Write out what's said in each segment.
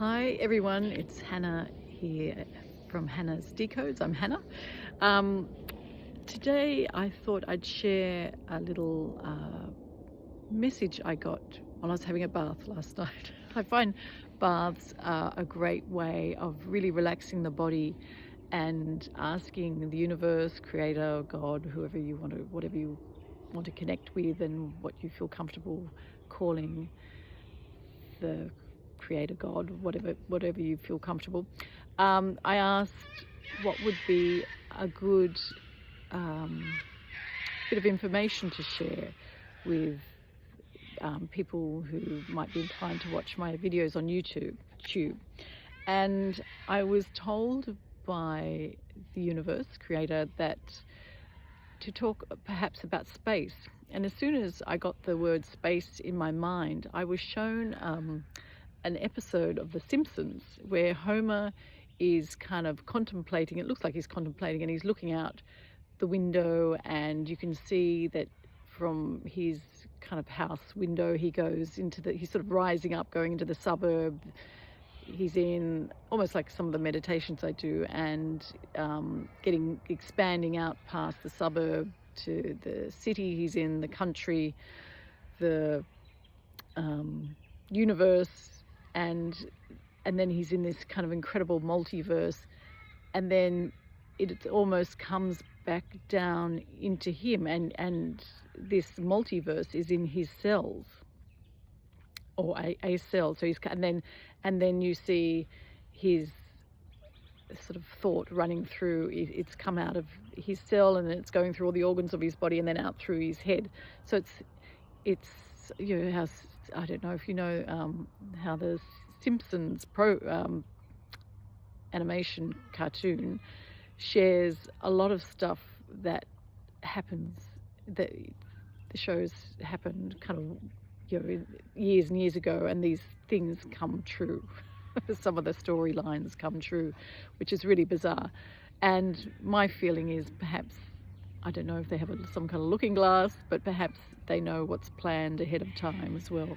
Hi everyone, it's Hannah here from Hannah's Decodes. I'm Hannah. Um, Today I thought I'd share a little message I got while I was having a bath last night. I find baths are a great way of really relaxing the body and asking the universe, creator, God, whatever you want to connect with and what you feel comfortable calling the creator, God, whatever you feel comfortable. I asked what would be a good bit of information to share with people who might be inclined to watch my videos on YouTube. And I was told by the universe, creator, that to talk perhaps about space. And as soon as I got the word space in my mind, I was shown an episode of The Simpsons where Homer is kind of contemplating, it looks like he's contemplating, and he's looking out the window, and you can see that from his kind of house window he's sort of rising up, going into the suburb he's in, almost like some of the meditations I do, and expanding out past the suburb to the city he's in, the country, the universe, and then he's in this kind of incredible multiverse, and then it almost comes back down into him, and this multiverse is in his cells, or a cell. So and then you see his sort of thought running through. It's come out of his cell, and then it's going through all the organs of his body, and then out through his head. So it's how, I don't know if you know how the Simpsons animation cartoon shares a lot of stuff that happens, that the shows happened kind of years and years ago, and these things come true. Some of the storylines come true, which is really bizarre. And my feeling is, perhaps, I don't know if they have some kind of looking glass, but perhaps they know what's planned ahead of time as well.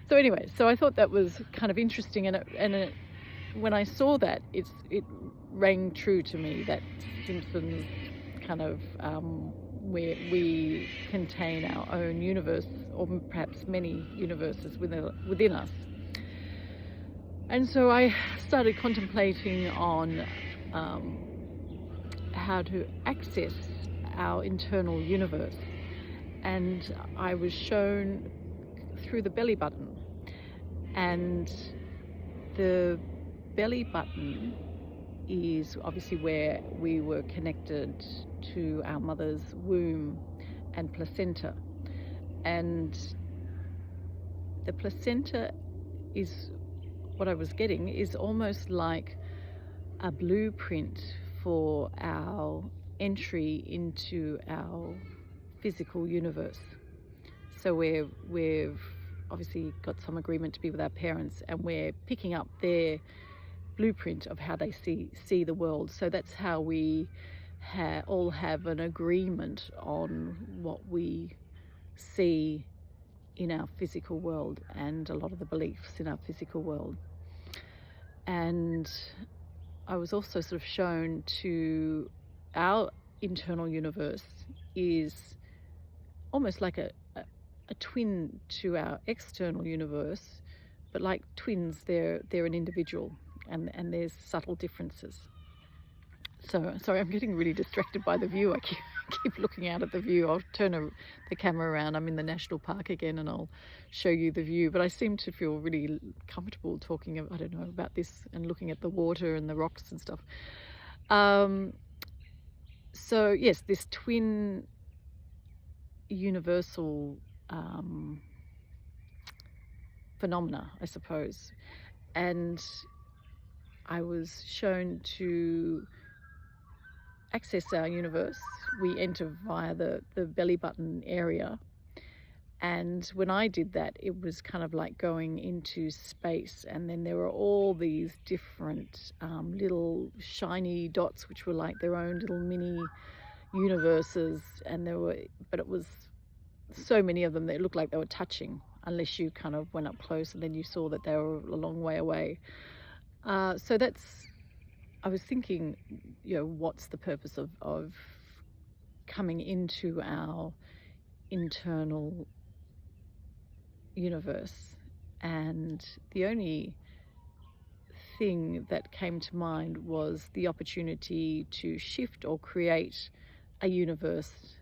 So anyway, so I thought that was kind of interesting, and when I saw that, it rang true to me, that Simpsons kind of where we contain our own universe, or perhaps many universes within us. And so I started contemplating on how to access our internal universe, and I was shown through the belly button. And the belly button is obviously where we were connected to our mother's womb and placenta. And the placenta is, what I was getting, is almost like a blueprint for our entry into our physical universe. So we've obviously got some agreement to be with our parents, and we're picking up their blueprint of how they see the world. So that's how we all have an agreement on what we see in our physical world, and a lot of the beliefs in our physical world. And I was also sort of shown to our internal universe is almost like a twin to our external universe, but like twins, they're an individual, and there's subtle differences. So sorry, I'm getting really distracted by the view. I keep looking out at the view. I'll turn the camera around. I'm in the national park again, and I'll show you the view. But I seem to feel really comfortable talking, I don't know, about this and looking at the water and the rocks and stuff. So yes, this twin universal phenomena, I suppose. And I was shown to access our universe. We enter via the belly button area, and when I did that, it was kind of like going into space, and then there were all these different little shiny dots, which were like their own little mini universes, but it was so many of them that it looked like they were touching. unless you kind of went up close and then you saw that they were a long way away. So I was thinking, what's the purpose of coming into our internal universe? And the only thing that came to mind was the opportunity to shift or create a universe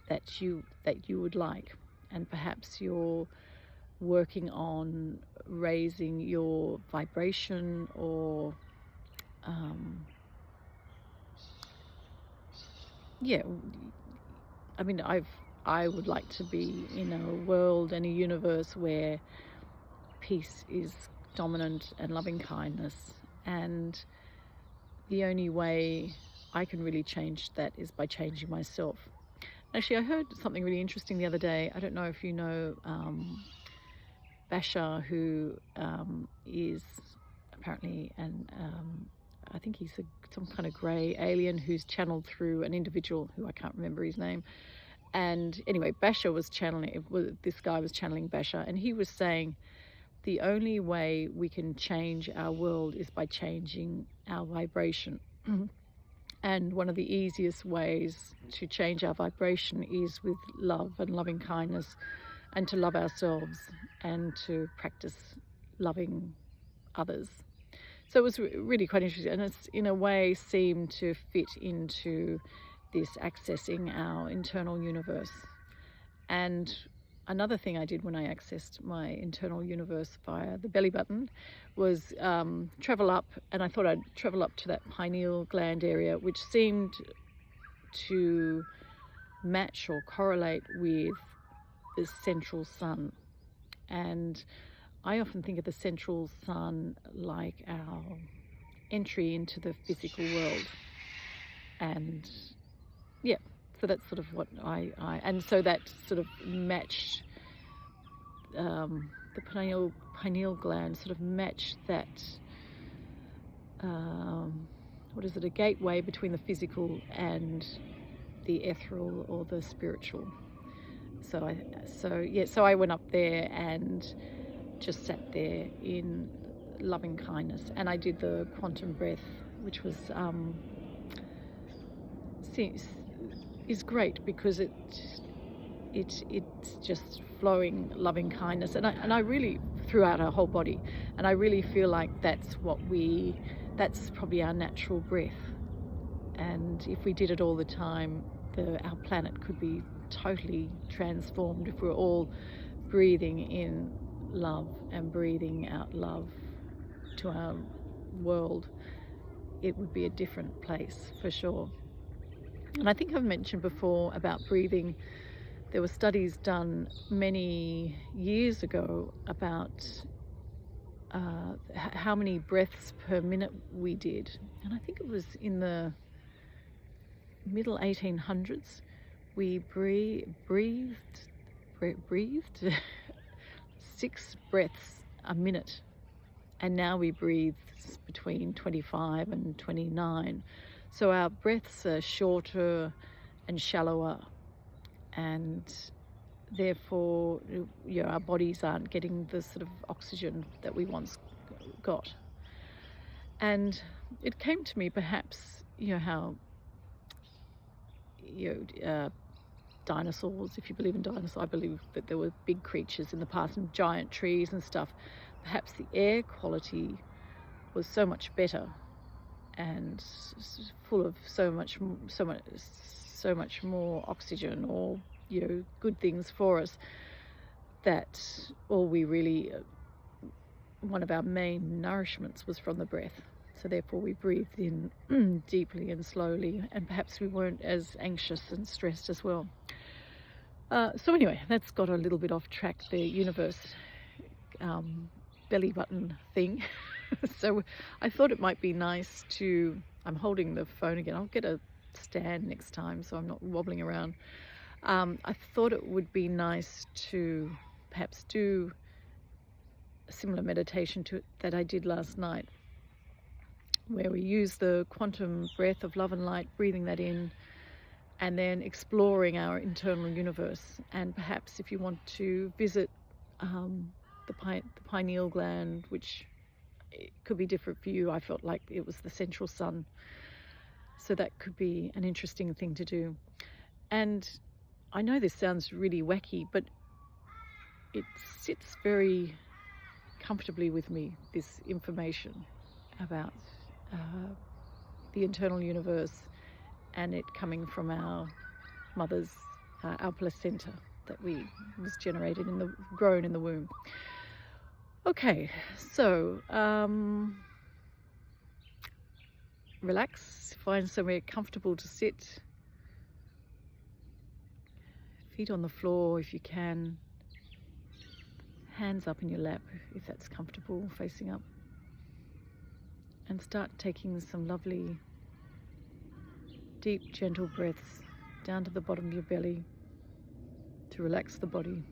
that you would like, and perhaps you're working on raising your vibration, or yeah, I mean, I would like to be in a world and a universe where peace is dominant and loving kindness, and the only way I can really change that is by changing myself. Actually, I heard something really interesting the other day. I don't know if you know Basha, who is apparently I think he's some kind of grey alien who's channeled through an individual who I can't remember his name. And anyway, Basha was channeling, this guy was channeling Basha, and he was saying the only way we can change our world is by changing our vibration. And one of the easiest ways to change our vibration is with love and loving kindness, and to love ourselves and to practice loving others. So it was really quite interesting, and it's in a way seemed to fit into this accessing our internal universe. And another thing I did when I accessed my internal universe via the belly button was travel up, and I thought I'd travel up to that pineal gland area, which seemed to match or correlate with the central sun. And I often think of the central sun like our entry into the physical world. And yeah, so that's sort of what and so that sort of matched the pineal gland sort of matched that a gateway between the physical and the ethereal or the spiritual. So I went up there and just sat there in loving kindness, and I did the quantum breath, which was is great because it's just flowing loving kindness, and I really throughout our whole body, and I really feel like that's probably our natural breath. And if we did it all the time, our planet could be totally transformed if we're all breathing in love and breathing out love to our world. It would be a different place for sure. And I think I've mentioned before about breathing. There were studies done many years ago about how many breaths per minute we did, and I think it was in the middle 1800s. We breathed 6 breaths a minute, and now we breathe between 25 and 29. So our breaths are shorter and shallower, and therefore our bodies aren't getting the sort of oxygen that we once got. And it came to me, perhaps how dinosaurs, if you believe in dinosaurs, I believe that there were big creatures in the past and giant trees and stuff. Perhaps the air quality was so much better and full of so much more oxygen, or good things for us, that one of our main nourishments was from the breath. So therefore we breathed in deeply and slowly, and perhaps we weren't as anxious and stressed as well. So anyway, that's got a little bit off track, the universe belly button thing. So I thought it might be nice to, I'm holding the phone again, I'll get a stand next time so I'm not wobbling around. I thought it would be nice to perhaps do a similar meditation to that I did last night, where we use the quantum breath of love and light, breathing that in, and then exploring our internal universe. And perhaps if you want to visit the pineal gland, which it could be different for you. I felt like it was the central sun. So that could be an interesting thing to do. And I know this sounds really wacky, but it sits very comfortably with me, this information about the internal universe and it coming from our mother's, our placenta that was generated grown in the womb. Okay, so relax, find somewhere comfortable to sit, feet on the floor if you can, hands up in your lap if that's comfortable, facing up, and start taking some lovely deep gentle breaths down to the bottom of your belly to relax the body.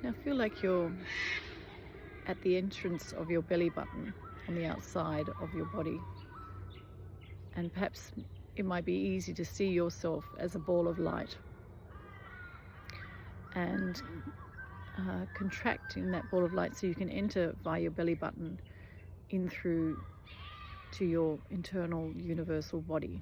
Now feel like you're at the entrance of your belly button on the outside of your body. And perhaps it might be easy to see yourself as a ball of light. And contract in that ball of light so you can enter via your belly button in through to your internal universal body.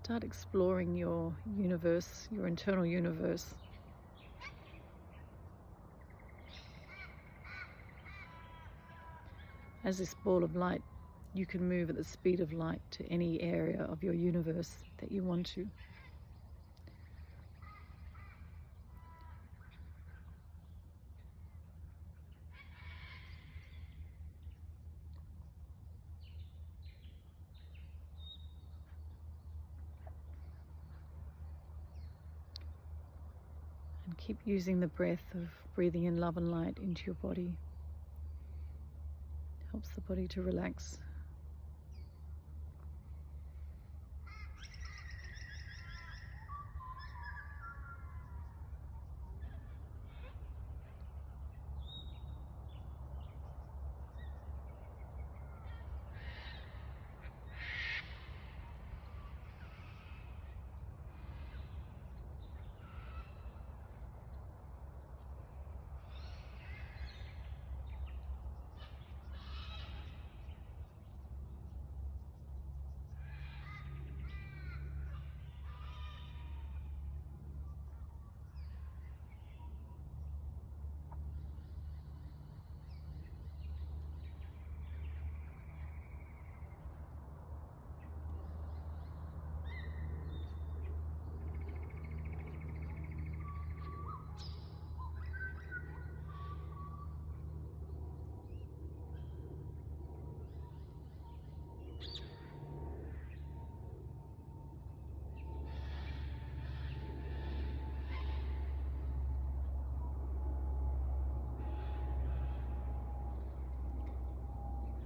Start exploring your universe, your internal universe. As this ball of light, you can move at the speed of light to any area of your universe that you want to. And keep using the breath of breathing in love and light into your body. Helps the body to relax.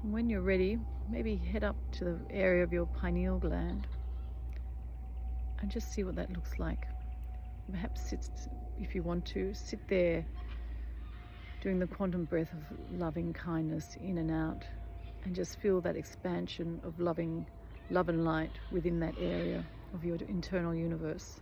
And when you're ready, maybe head up to the area of your pineal gland and just see what that looks like. Perhaps if you want to, sit there doing the quantum breath of loving kindness in and out, and just feel that expansion of love and light within that area of your internal universe.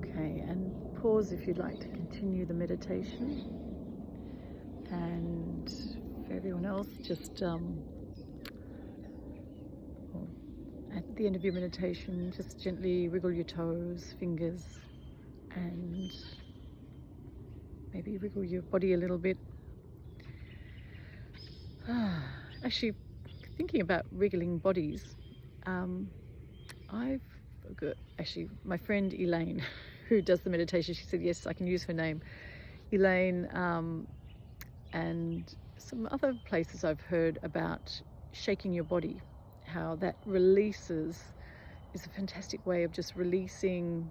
Okay, and pause if you'd like to continue the meditation. And for everyone else, just at the end of your meditation, just gently wriggle your toes, fingers, and maybe wriggle your body a little bit. Actually, thinking about wriggling bodies, my friend Elaine, who does the meditation, she said yes, I can use her name, Elaine, and some other places I've heard about shaking your body, how that is a fantastic way of just releasing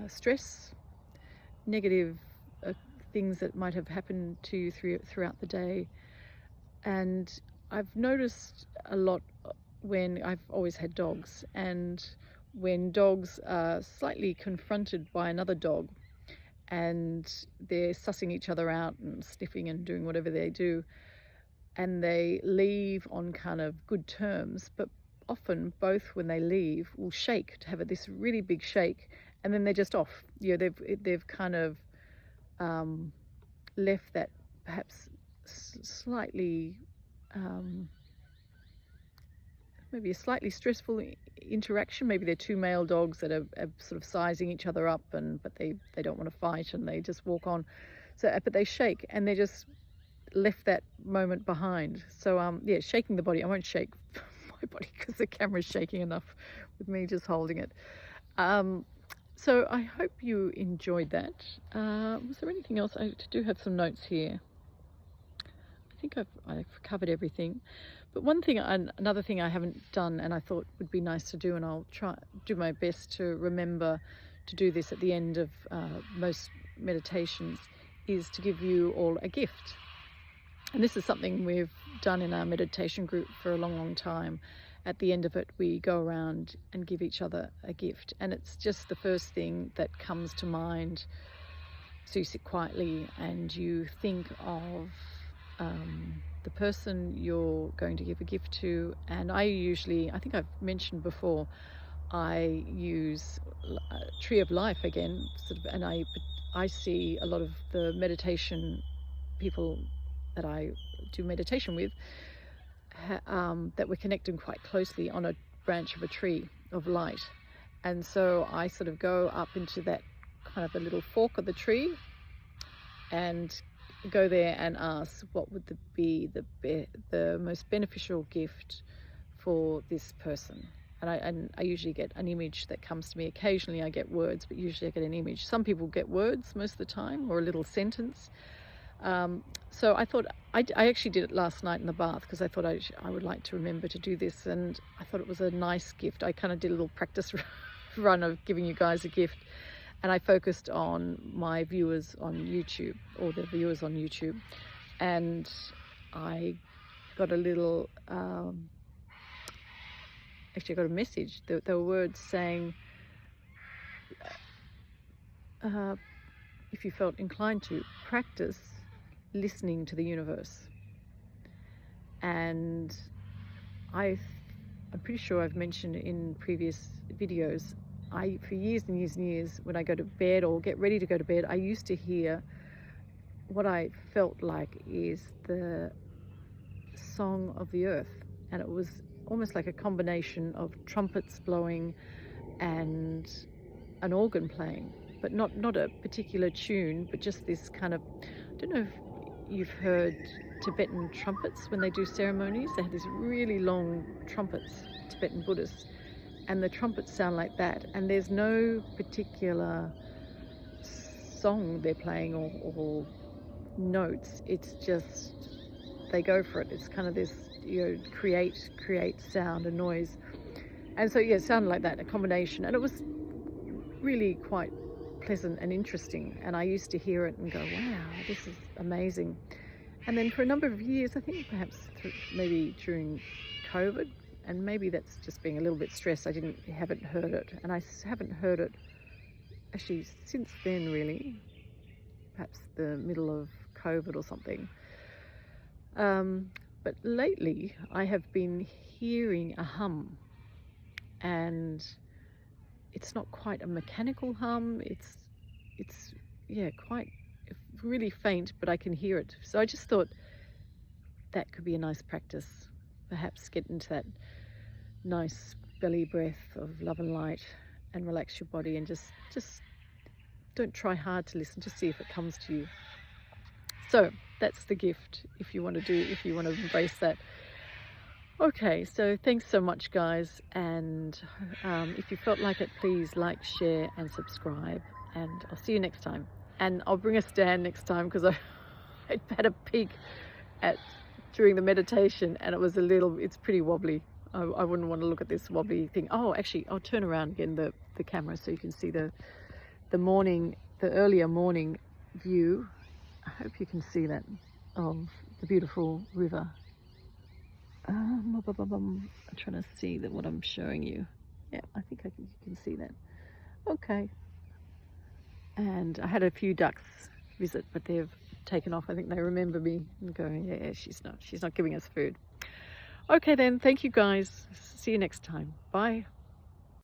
stress, negative things that might have happened to you throughout the day. And I've noticed a lot when I've always had dogs, and when dogs are slightly confronted by another dog and they're sussing each other out and sniffing and doing whatever they do, and they leave on kind of good terms, but often both when they leave will shake, to have this really big shake, and then they're just off. They've kind of left that perhaps slightly maybe a slightly stressful interaction. Maybe they're two male dogs that are sort of sizing each other up, but they don't want to fight, and they just walk on. So, but they shake, and they just left that moment behind. So shaking the body. I won't shake my body because the camera's shaking enough with me just holding it. So I hope you enjoyed that. Was there anything else? I do have some notes here. I think I've covered everything. But another thing I haven't done, and I thought would be nice to do, and I'll try do my best to remember to do this at the end of most meditations, is to give you all a gift. And this is something we've done in our meditation group for a long, long time. At the end of it, we go around and give each other a gift. And it's just the first thing that comes to mind. So you sit quietly and you think of the person you're going to give a gift to. And I think I've mentioned before, I use Tree of Life again, and I see a lot of the meditation people that I do meditation with, that we're connecting quite closely on a branch of a tree of light. And so I sort of go up into that kind of a little fork of the tree and go there and ask what would be the most beneficial gift for this person. And I usually get an image that comes to me. Occasionally I get words, but usually I get an image. Some people get words most of the time, or a little sentence. So I thought, I actually did it last night in the bath, because I thought I would like to remember to do this, and I thought it was a nice gift. I kind of did a little practice run of giving you guys a gift. and I focused on my viewers on YouTube, or the viewers on YouTube, and I got a little, actually I got a message. There were words saying, if you felt inclined to, practice listening to the universe. And I'm pretty sure I've mentioned in previous videos, for years and years and years, when I go to bed or get ready to go to bed, I used to hear what I felt like is the song of the earth. And it was almost like a combination of trumpets blowing and an organ playing, but not a particular tune, but just this kind of, I don't know if you've heard Tibetan trumpets when they do ceremonies. They have these really long trumpets, Tibetan Buddhists, and the trumpets sound like that, and there's no particular song they're playing or notes. It's just they go for it. It's kind of this, create sound and noise. And so yeah, it sounded like that, a combination, and it was really quite pleasant and interesting. And I used to hear it and go, wow, this is amazing. And then for a number of years, I think perhaps maybe during COVID, and maybe that's just being a little bit stressed, I haven't heard it. And I haven't heard it actually since then, really, perhaps the middle of COVID or something. But lately I have been hearing a hum, and it's not quite a mechanical hum. It's yeah, quite really faint, but I can hear it. So I just thought that could be a nice practice. Perhaps get into that nice belly breath of love and light and relax your body, and just don't try hard to listen, just see if it comes to you. So that's the gift if you want to embrace that. Okay, so thanks so much, guys, and if you felt like it, please like, share and subscribe, and I'll see you next time. And I'll bring a stand next time, because I had a peek during the meditation, and it's pretty wobbly. I wouldn't want to look at this wobbly thing. Oh, actually, I'll turn around again the camera so you can see the earlier morning view. I hope you can see that, of the beautiful river. I'm trying to see what I'm showing you. Yeah, I think you can see that. Okay. And I had a few ducks visit, but they've taken off. I think they remember me and go, yeah, she's not giving us food. Okay then, thank you guys. See you next time. Bye.